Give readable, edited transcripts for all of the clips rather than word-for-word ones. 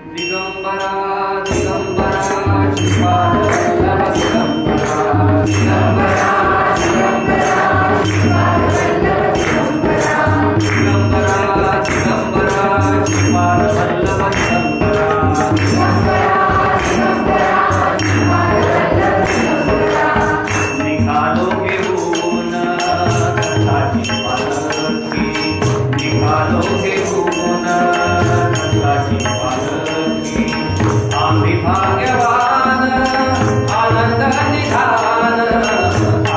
दिगंबरा दिगंबरा श्रीपाद वल्लभ दिगंबरा दिगंबरा दिगंबरा श्रीपाद वल्लभ दिगंबरा दिगंबरा दिगंबरा श्रीपाद वल्लभ दिगंबरा दिगंबरा दिगंबरा श्रीपाद वल्लभ दिगंबरा निघालो घेऊन दत्ताची पालखी निघालो घेऊन दत्ताची पालखी आम्ही भाग्यवान आनंद निधान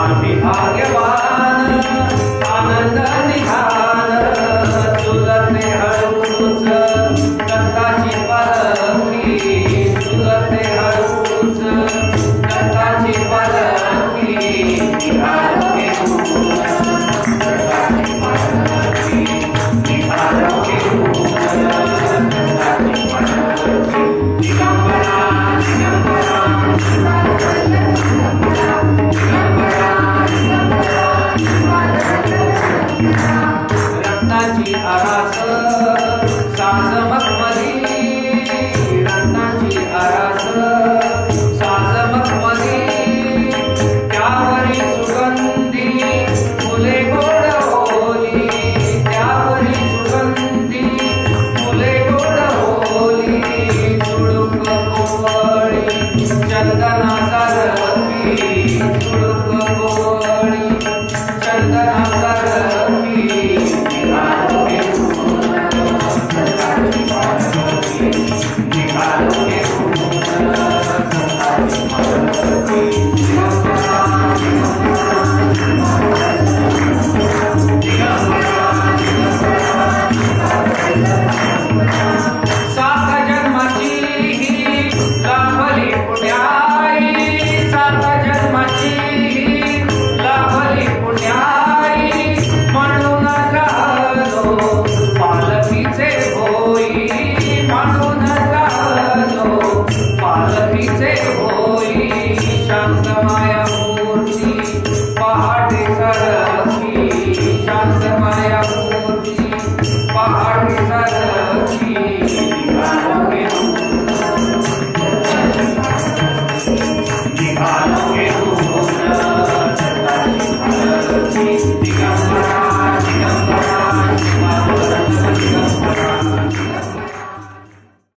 आम्ही भाग्यवान आनंद निधान चुलते हळूच दत्ताची पालखी चुलते हळूच दत्ताची पालखी निघालो घेऊन दत्ताची पालखी निघालो घेऊन दत्ताची पालखी दिगंबरा दिगंबरा श्रीपाद वल्लभ दिगंबरा दिगंबरा दिगंबरा श्रीपाद वल्लभ दिगंबरा रत्नाची आरास साज मखमली रत्नाची आरास साज मखमली त्यावरी सुगंधी फुले गोड होली त्यावरी सुगंधी फुले गोड होली चुडुक कोवळी चंदना